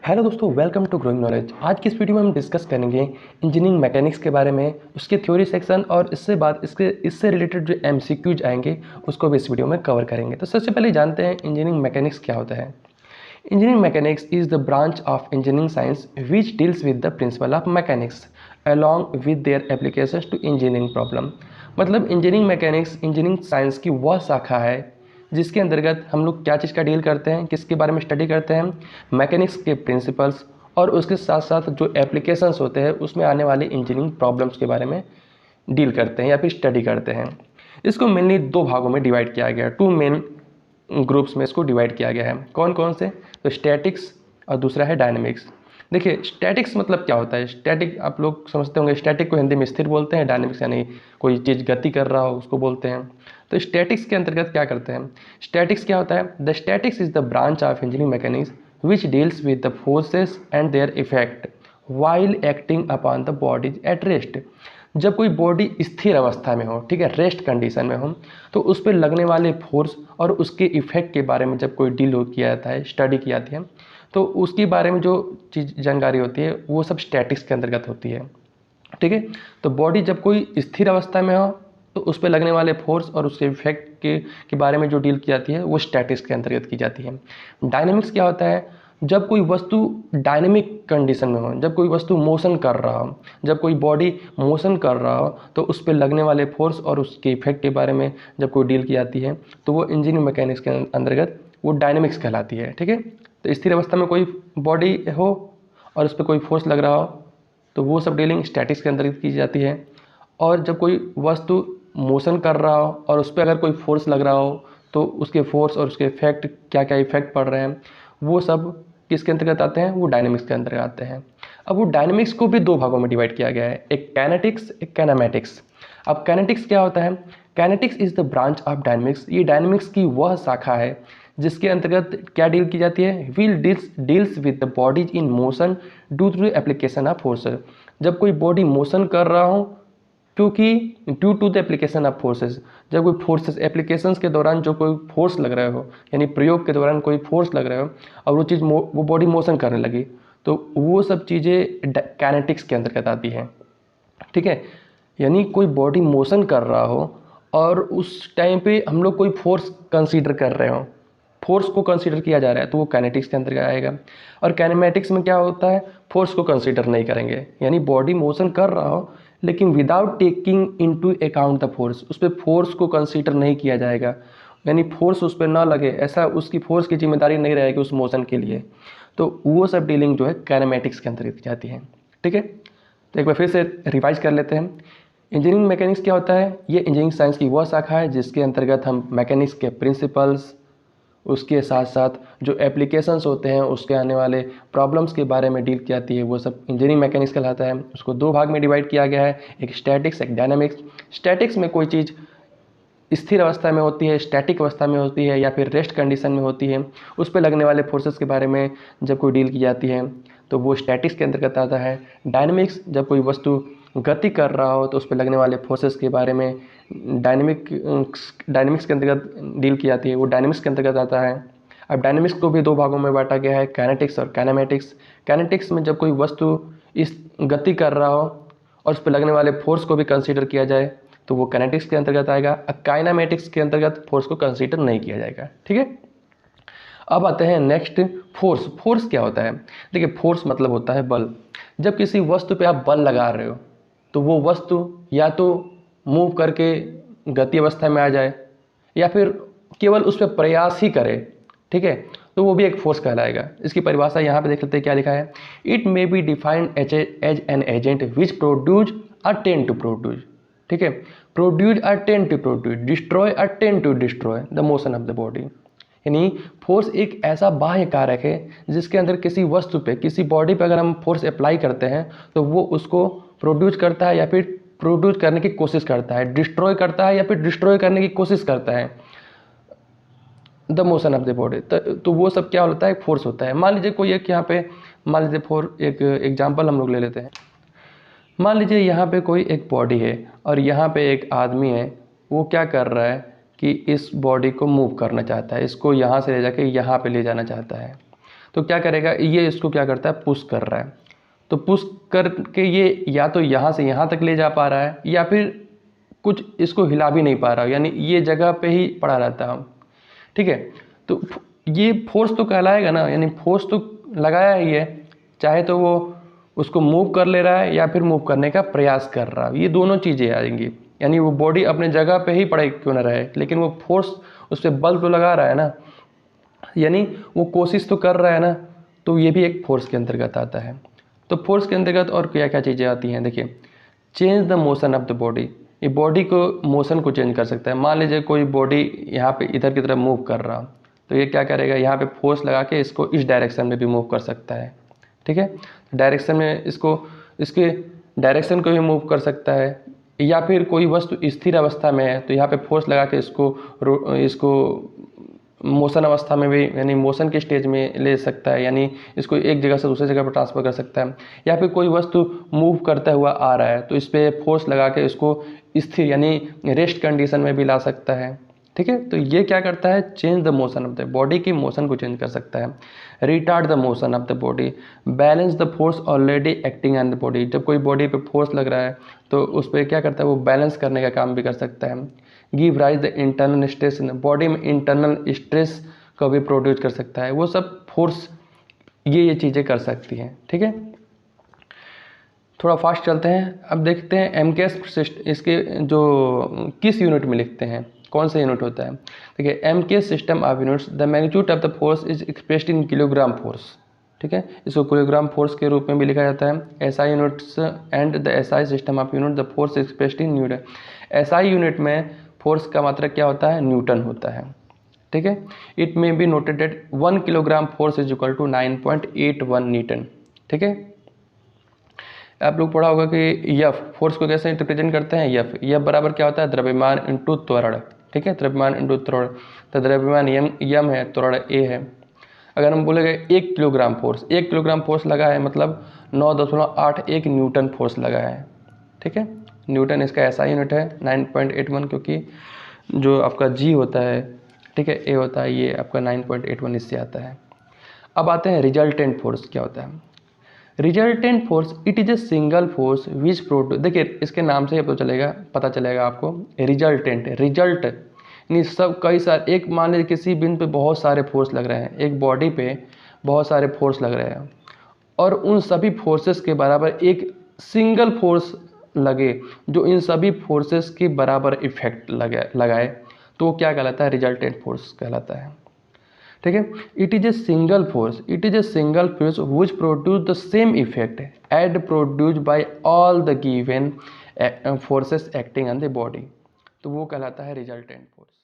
Hello दोस्तों, welcome to growing knowledge. आज की इस वीडियो में हम डिस्कस करेंगे इंजीनियरिंग मैकेनिक्स के बारे में, उसके थ्योरी सेक्शन और इससे रिलेटेड जो एमसीक्यूज आएंगे उसको भी इस वीडियो में कवर करेंगे। तो सबसे पहले जानते हैं इंजीनियरिंग मैकेनिक्स क्या होता है। Engineering mechanics is the branch of engineering science which deals with the principle of mechanics along with their applications to engineering problem. मतलब इंजीनियरिंग मैकेनिक्स इंजीनियरिंग साइंस की वह शाखा है जिसके अंतर्गत हम लोग क्या चीज़ का डील करते हैं, किसके बारे में स्टडी करते हैं, मैकेनिक्स के प्रिंसिपल्स और उसके साथ साथ जो एप्लीकेशंस होते हैं उसमें आने वाली इंजीनियरिंग प्रॉब्लम्स के बारे में डील करते हैं या फिर स्टडी करते हैं। इसको मेनली दो भागों में डिवाइड किया गया है, टू मेन ग्रुप्स में इसको डिवाइड किया गया है। कौन कौन से? तो स्टैटिक्स और दूसरा है डायनेमिक्स। देखिए, स्टैटिक्स मतलब क्या होता है। स्टैटिक आप लोग समझते होंगे, स्टैटिक को हिंदी में स्थिर बोलते हैं, डायनेमिक्स यानी कोई चीज़ गति कर रहा हो उसको बोलते हैं। तो स्टैटिक्स के अंतर्गत क्या करते हैं? स्टैटिक्स क्या होता है? The statics is the branch of engineering mechanics which deals with the forces and their effect while acting upon the bodies at rest. जब कोई बॉडी स्थिर अवस्था में हो, ठीक है, रेस्ट कंडीशन में हो, तो उस पर लगने वाले फोर्स और उसके इफेक्ट के बारे में जब कोई डील किया जाता है, स्टडी की जाती है, तो उसके बारे में जो चीज़ जानकारी होती है वो सब स्टैटिक्स के अंतर्गत होती है। ठीक है, तो बॉडी जब कोई स्थिर अवस्था में हो तो उस पर लगने वाले फोर्स और उसके इफेक्ट के बारे में जो डील की जाती है वो स्टैटिक्स के अंतर्गत की जाती है। डायनेमिक्स क्या होता है? जब कोई वस्तु डायनेमिक कंडीशन में हो, जब कोई वस्तु मोशन कर रहा हो, जब कोई बॉडी मोशन कर रहा हो, तो उस पर लगने वाले फोर्स और उसके इफेक्ट के बारे में जब कोई डील की जाती है तो वो इंजीनियरिंग मैकेनिक्स के अंतर्गत वो डायनेमिक्स कहलाती है। ठीक है, तो स्थिर अवस्था में कोई बॉडी हो और उस पर कोई फोर्स लग रहा हो तो वो सब डीलिंग स्टैटिक्स के अंतर्गत की जाती है। और जब कोई वस्तु मोशन कर रहा हो और उस पर अगर कोई फोर्स लग रहा हो तो उसके फोर्स और उसके इफेक्ट, क्या क्या इफेक्ट पड़ रहे हैं, वो सब किसके अंतर्गत आते हैं? वो डायनेमिक्स के अंतर्गत आते हैं। अब वो डायनेमिक्स को भी दो भागों में डिवाइड किया गया है, एक काइनेटिक्स, एक काइनेमैटिक्स। अब काइनेटिक्स क्या होता है? Kinetics is the branch of dynamics. ये डायनेमिक्स की वह शाखा है जिसके अंतर्गत क्या डील की जाती है? Which deals with the bodies in motion due to application of force. जब कोई बॉडी मोशन कर रहा हो क्योंकि due to the application of forces, जब कोई फोर्सेस एप्लीकेशंस के दौरान जो कोई फोर्स लग रहा हो, यानी प्रयोग के दौरान कोई फोर्स लग रहा हो और वो चीज़ वो बॉडी मोशन करने लगी, तो वो सब चीज़ें काइनेटिक्स के अंतर्गत आती हैं। ठीक है, यानी कोई बॉडी मोशन कर रहा हो और उस टाइम पे हम लोग कोई फोर्स कंसीडर कर रहे हो, फोर्स को कंसीडर किया जा रहा है, तो वो काइनेटिक्स के अंतर्गत आएगा। और काइनेमैटिक्स में क्या होता है? फोर्स को कंसीडर नहीं करेंगे, यानी बॉडी मोशन कर रहा हो लेकिन without taking into account the force, उस पर फोर्स को कंसीडर नहीं किया जाएगा, यानी फोर्स उस पर ना लगे, ऐसा उसकी फोर्स की जिम्मेदारी नहीं रहेगी उस मोशन के लिए। तो वो सब डीलिंग जो है काइनेमैटिक्स के अंतर्गत जाती है। ठीक है, तो एक बार फिर से रिवाइज कर लेते हैं। इंजीनियरिंग मैकेनिक्स क्या होता है? ये इंजीनियरिंग साइंस की वह शाखा है जिसके अंतर्गत हम मैकेनिक्स के प्रिंसिपल्स, उसके साथ साथ जो एप्लीकेशंस होते हैं, उसके आने वाले प्रॉब्लम्स के बारे में डील की जाती है, वो सब इंजीनियरिंग मैकेनिक्स कहलाता है। उसको दो भाग में डिवाइड किया गया है, एक स्टैटिक्स, एक डायनामिक्स। स्टैटिक्स में कोई चीज़ स्थिर अवस्था में होती है, स्टैटिक अवस्था में होती है या फिर रेस्ट कंडीशन में होती है, उस पर लगने वाले फोर्सेस के बारे में जब कोई डील की जाती है तो वो स्टैटिक्स के अंतर्गत आता है। डायनेमिक्स, जब कोई वस्तु गति कर रहा हो तो उस पर लगने वाले फोर्सेस के बारे में डायनेमिक्स के अंतर्गत डील की जाती है, वो डायनेमिक्स के अंतर्गत आता है। अब डायनेमिक्स को भी दो भागों में बांटा गया है, काइनेटिक्स और काइनेमैटिक्स। काइनेटिक्स में जब कोई वस्तु इस गति कर रहा हो और उस पर लगने वाले फोर्स को भी कंसीडर किया जाए तो वो काइनेटिक्स के अंतर्गत आएगा। काइनेमैटिक्स के अंतर्गत फोर्स को कंसीडर नहीं किया जाएगा। ठीक है, अब आते हैं नेक्स्ट, फोर्स। फोर्स क्या होता है? देखिए, फोर्स मतलब होता है बल। जब किसी वस्तु पे आप बल लगा रहे हो तो वो वस्तु या तो मूव करके गति अवस्था में आ जाए या फिर केवल उस पर प्रयास ही करे, ठीक है, तो वो भी एक फोर्स कहलाएगा। इसकी परिभाषा यहाँ पे देख लेते हैं क्या लिखा है। It may be defined as an agent which produce or tend to produce, ठीक है, produce or tend to produce, destroy or tend to destroy the motion of the body. यानी फोर्स एक ऐसा बाह्य कारक है जिसके अंदर किसी वस्तु पे, किसी बॉडी पे अगर हम फोर्स अप्लाई करते हैं तो वो उसको प्रोड्यूस करता है या फिर प्रोड्यूस करने की कोशिश करता है, डिस्ट्रॉय करता है या फिर डिस्ट्रॉय करने की कोशिश करता है the motion of the body. तो वो सब क्या होता है? एक फोर्स होता है। मान लीजिए कोई एक यहाँ पे, मान लीजिए फॉर एक एग्जांपल हम लोग ले लेते हैं। मान लीजिए यहाँ पे कोई एक बॉडी है और यहाँ पे एक आदमी है, वो क्या कर रहा है कि इस बॉडी को मूव करना चाहता है, इसको यहाँ से ले जाके यहाँ पे ले जाना चाहता है। तो क्या करेगा, ये इसको क्या करता है, पुश कर रहा है। तो पुश करके ये या तो यहाँ से यहाँ तक ले जा पा रहा है या फिर कुछ इसको हिला भी नहीं पा रहा, यानी ये जगह पे ही पड़ा रहता है। ठीक है, तो ये फोर्स तो कहलाएगा ना, यानी फोर्स तो लगाया ही है, चाहे तो वो उसको मूव कर ले रहा है या फिर मूव करने का प्रयास कर रहा है, ये दोनों चीज़ें आएंगी। यानी वो बॉडी अपने जगह पे ही पड़े क्यों ना रहे, लेकिन वो फोर्स उस पर बल तो लगा रहा है ना, यानी वो कोशिश तो कर रहा है ना, तो ये भी एक फोर्स के अंतर्गत आता है। तो फोर्स के अंतर्गत और क्या क्या चीज़ें आती हैं, देखिए, change the motion of the body, ये बॉडी को मोशन को चेंज कर सकता है। मान लीजिए कोई बॉडी यहाँ पे इधर की तरफ मूव कर रहा, तो ये क्या करेगा, यहाँ पे फोर्स लगा के इसको इस डायरेक्शन में भी मूव कर सकता है। ठीक है, डायरेक्शन में इसको इसके डायरेक्शन को भी मूव कर सकता है, या फिर कोई वस्तु स्थिर अवस्था में है तो यहाँ पे फोर्स लगा के इसको मोशन अवस्था में भी, यानी मोशन के स्टेज में ले सकता है, यानी इसको एक जगह से दूसरी जगह पर ट्रांसफर कर सकता है। या फिर कोई वस्तु मूव करता हुआ आ रहा है तो इस पर फोर्स लगा के इसको स्थिर यानी रेस्ट कंडीशन में भी ला सकता है। ठीक है, तो ये क्या करता है, change the motion of the body की मोशन को चेंज कर सकता है। Retard the motion of the body, balance the force already acting on the body, जब कोई बॉडी पे फोर्स लग रहा है तो उस पर क्या करता है, वो बैलेंस करने का काम भी कर सकता है। Give rise the internal stress in body में, इंटरनल स्ट्रेस को भी प्रोड्यूस कर सकता है, वो सब फोर्स ये चीज़ें कर सकती हैं। ठीक है, थोड़ा फास्ट चलते हैं, अब देखते हैं एमकेएस सिस्टम, इसके जो किस यूनिट में लिखते हैं, कौन सा यूनिट होता है। देखिए, MKS system of units, the magnitude of the force is expressed in kilogram force. ठीक है, इसको किलोग्राम फोर्स के रूप में भी लिखा जाता है। SI units and the SI system of unit, the force expressed in newton. SI unit में फोर्स का मात्रक क्या होता है, न्यूटन होता है। ठीक है, it may be noted at 1 kilogram force is equal to 9.81 newton. ठीक है, आप लोग पढ़ा होगा कि यफ फोर्स को कैसे रिप्रेजेंट करते हैं, यफ बराबर क्या होता है, द्रव्यमान इंटू त्वरण। ठीक है, द्रव्यमान इंटू त्वरण, तो द्रव्यमान यम है, त्वरण ए है। अगर हम बोलेंगे 1 किलोग्राम फोर्स, 1 किलोग्राम फोर्स लगा है मतलब 9.81 न्यूटन फोर्स लगा है। ठीक है, न्यूटन इसका ऐसा यूनिट है 9.81, क्योंकि जो आपका जी होता है, ठीक है, ए होता है, ये आपका 9.81 इससे आता है। अब आते हैं रिजल्टेंट फोर्स क्या होता है। Resultant force, it is a single force which produce, देखिए इसके नाम से पता चलेगा आपको, रिजल्टेंट, रिजल्ट यानी सब कई सारे, एक मान लीजिए किसी बिंदु पे बहुत सारे फोर्स लग रहे हैं, एक बॉडी पे बहुत सारे फोर्स लग रहे हैं और उन सभी फोर्सेस के बराबर एक सिंगल फोर्स लगे जो इन सभी फोर्सेस के बराबर इफेक्ट लगाए, तो वो क्या कहलाता है, रिजल्टेंट फोर्स कहलाता है। ठीक है, it is a single force which produce the same effect as produced by all the given forces acting on the body, तो वो कहलाता है रिजल्टेंट फोर्स।